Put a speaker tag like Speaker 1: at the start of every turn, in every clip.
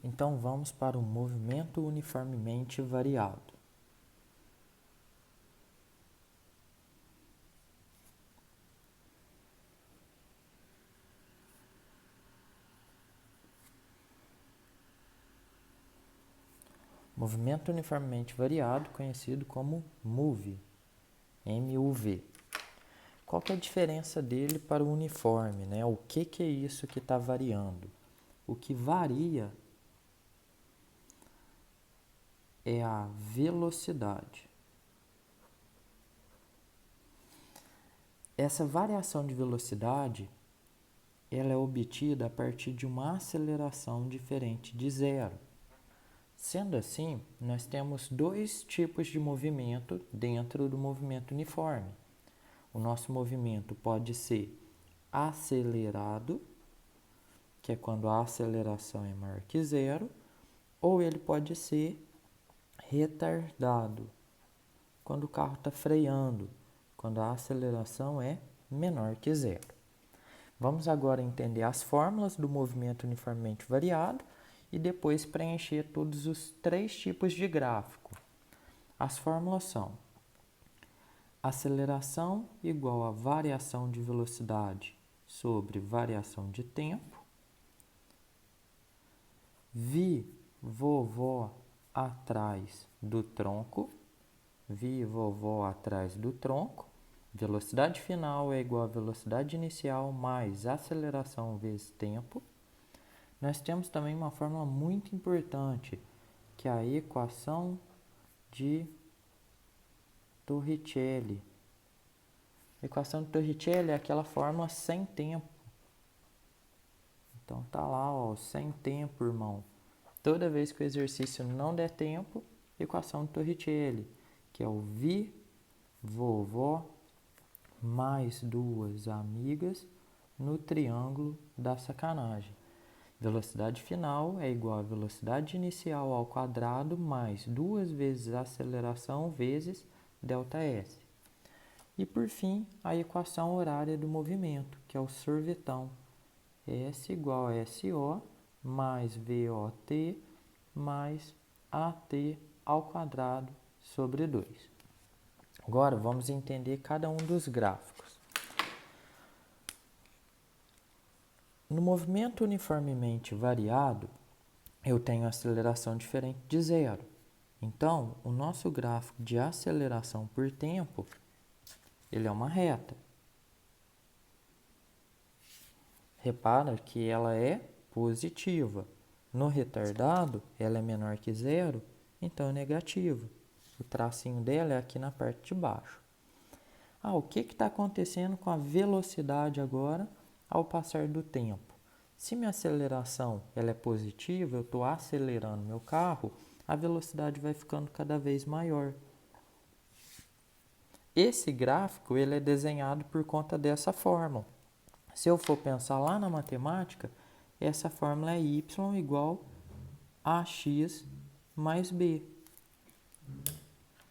Speaker 1: Então vamos para o movimento uniformemente variado. Movimento uniformemente variado, conhecido como MUV, MUV. Qual que é a diferença dele para o uniforme, né? O que é isso que está variando? O que varia é a velocidade. Essa variação de velocidade, ela é obtida a partir de uma aceleração diferente de zero. Sendo assim, nós temos dois tipos de movimento dentro do movimento uniforme. O nosso movimento pode ser acelerado, que é quando a aceleração é maior que zero, ou ele pode ser retardado, quando o carro está freando, quando a aceleração é menor que zero. Vamos agora entender as fórmulas do movimento uniformemente variado e depois preencher todos os três tipos de gráfico. As fórmulas são: aceleração igual a variação de velocidade sobre variação de tempo. Vi vovó atrás do tronco. Vi vovó atrás do tronco. Velocidade final é igual a velocidade inicial mais aceleração vezes tempo. Nós temos também uma fórmula muito importante, que é a equação de Torricelli. A equação de Torricelli é aquela fórmula sem tempo. Então tá lá, ó, sem tempo, irmão. Toda vez que o exercício não der tempo, equação de Torricelli, que é o vi vovó mais duas amigas no triângulo da sacanagem. Velocidade final é igual a velocidade inicial ao quadrado mais 2 vezes a aceleração vezes ΔS. E por fim, a equação horária do movimento, que é o sorvetão. S igual a SO mais VOT mais AT ao quadrado sobre 2. Agora vamos entender cada um dos gráficos. No movimento uniformemente variado, eu tenho aceleração diferente de zero. Então, o nosso gráfico de aceleração por tempo, ele é uma reta. Repara que ela é positiva. No retardado, ela é menor que zero, então é negativa. O tracinho dela é aqui na parte de baixo. O que está acontecendo com a velocidade agora ao passar do tempo? Se minha aceleração ela é positiva, eu estou acelerando meu carro, a velocidade vai ficando cada vez maior. Esse gráfico ele é desenhado por conta dessa fórmula. Se eu for pensar lá na matemática, essa fórmula é y igual a x mais b.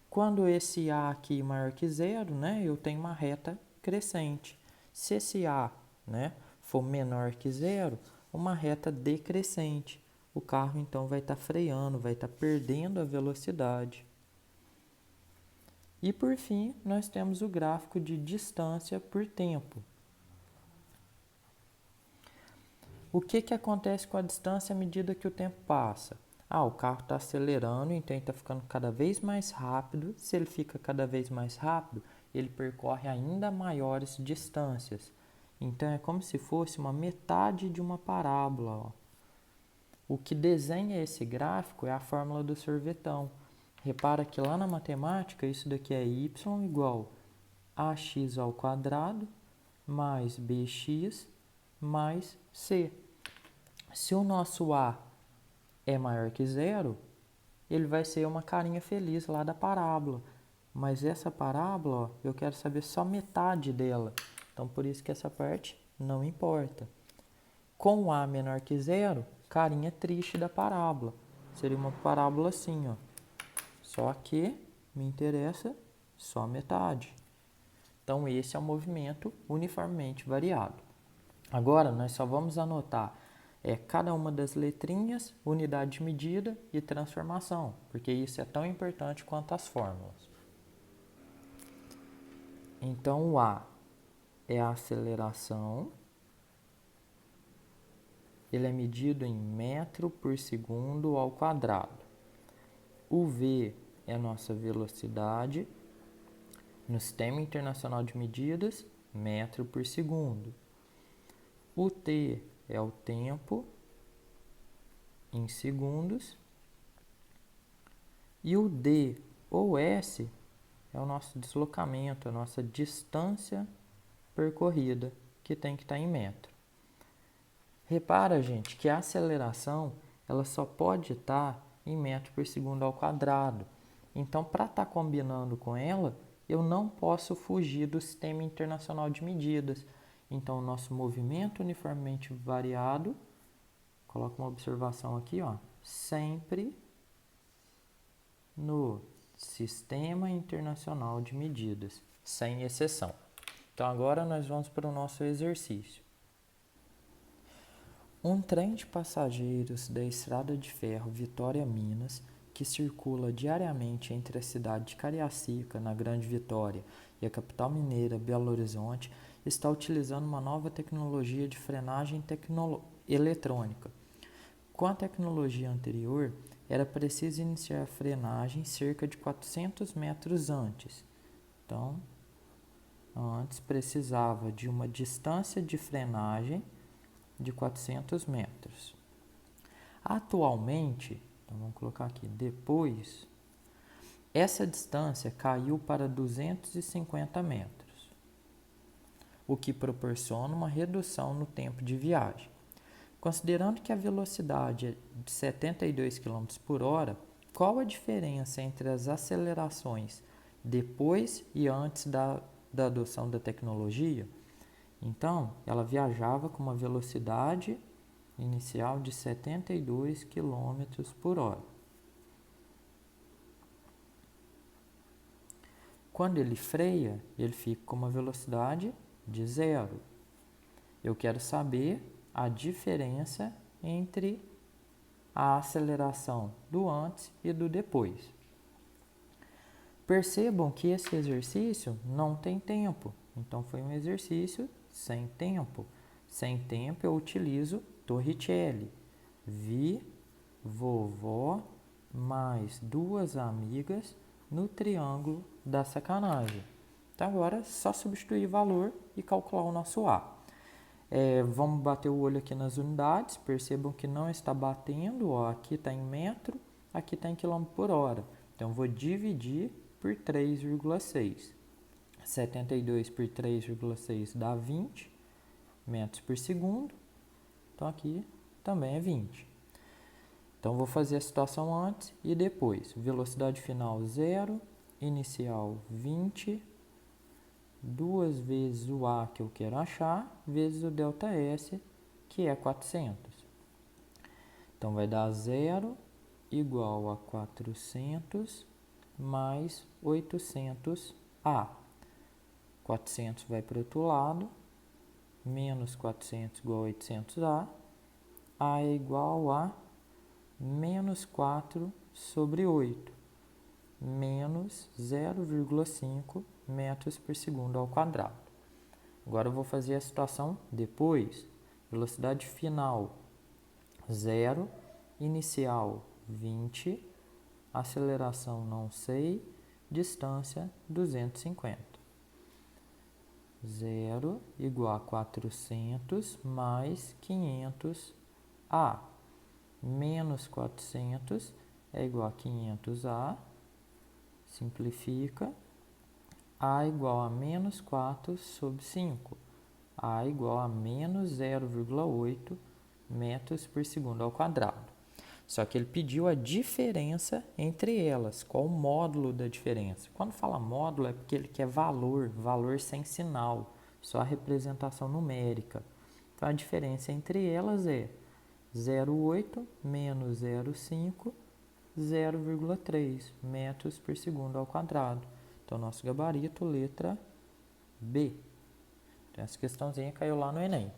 Speaker 1: Quando esse a aqui é maior que zero, né, eu tenho uma reta crescente. Se esse a, né, for menor que zero, uma reta decrescente. O carro então vai estar freando, vai estar perdendo a velocidade. E por fim, nós temos o gráfico de distância por tempo. O que acontece com a distância à medida que o tempo passa? O carro está acelerando, então ele está ficando cada vez mais rápido. Se ele fica cada vez mais rápido, ele percorre ainda maiores distâncias. Então é como se fosse uma metade de uma parábola. Ó. O que desenha esse gráfico é a fórmula do sorvetão. Repara que lá na matemática, isso daqui é y igual a ax ao quadrado mais bx mais c. Se o nosso a é maior que zero, ele vai ser uma carinha feliz lá da parábola. Mas essa parábola, ó, eu quero saber só metade dela. Então, por isso que essa parte não importa. Com a menor que zero, carinha triste da parábola. Seria uma parábola assim, ó. Só que me interessa só metade. Então, esse é o movimento uniformemente variado. Agora, nós só vamos anotar É cada uma das letrinhas, unidade de medida e transformação, porque isso é tão importante quanto as fórmulas. Então, o A é a aceleração, ele é medido em metro por segundo ao quadrado. O V é a nossa velocidade, no Sistema Internacional de Medidas, metro por segundo. O T é o tempo em segundos. E o D ou S é o nosso deslocamento, a nossa distância percorrida, que tem que estar em metro. Repara, gente, que a aceleração ela só pode estar em metro por segundo ao quadrado. Então, para estar combinando com ela, eu não posso fugir do Sistema Internacional de Medidas. Então, o nosso movimento uniformemente variado, coloca uma observação aqui, ó, sempre no Sistema Internacional de Medidas, sem exceção. Então, agora nós vamos para o nosso exercício. Um trem de passageiros da Estrada de Ferro Vitória-Minas, que circula diariamente entre a cidade de Cariacica, na Grande Vitória, e a capital mineira, Belo Horizonte, está utilizando uma nova tecnologia de frenagem eletrônica. Com a tecnologia anterior, era preciso iniciar a frenagem cerca de 400 metros antes. Então, antes precisava de uma distância de frenagem de 400 metros. Atualmente, então vamos colocar aqui, depois, essa distância caiu para 250 metros, o que proporciona uma redução no tempo de viagem. Considerando que a velocidade é de 72 km por hora, qual a diferença entre as acelerações depois e antes da adoção da tecnologia? Então, ela viajava com uma velocidade inicial de 72 km por hora. Quando ele freia, ele fica com uma velocidade de 0. Eu quero saber a diferença entre a aceleração do antes e do depois. Percebam que esse exercício não tem tempo, então foi um exercício sem tempo. Sem tempo eu utilizo Torricelli. Vi vovó mais duas amigas no triângulo da sacanagem. Então agora é só substituir valor e calcular o nosso A. Vamos bater o olho aqui nas unidades, percebam que não está batendo, ó, aqui está em metro, aqui está em quilômetro por hora. Então, vou dividir por 3,6. 72 por 3,6 dá 20 metros por segundo, então aqui também é 20. Então, vou fazer a situação antes e depois. Velocidade final 0, inicial 20, 2 vezes o A que eu quero achar, vezes o ΔS, que é 400. Então, vai dar 0 igual a 400 mais 800A. 400 vai para o outro lado, menos 400 igual a 800A. A é igual a menos 4 sobre 8, menos 0,5 metros por segundo ao quadrado. Agora eu vou fazer a situação depois. Velocidade final 0, inicial 20, aceleração não sei, distância 250. 0 igual a 400 mais 500A. Menos 400 é igual a 500A. Simplifica. A igual a menos 4 sobre 5. A igual a menos 0,8 metros por segundo ao quadrado. Só que ele pediu a diferença entre elas. Qual o módulo da diferença? Quando fala módulo é porque ele quer valor sem sinal, só a representação numérica. Então a diferença entre elas é 0,8 menos 0,5, 0,3 metros por segundo ao quadrado. Então, nosso gabarito, letra B. Então, essa questãozinha caiu lá no Enem.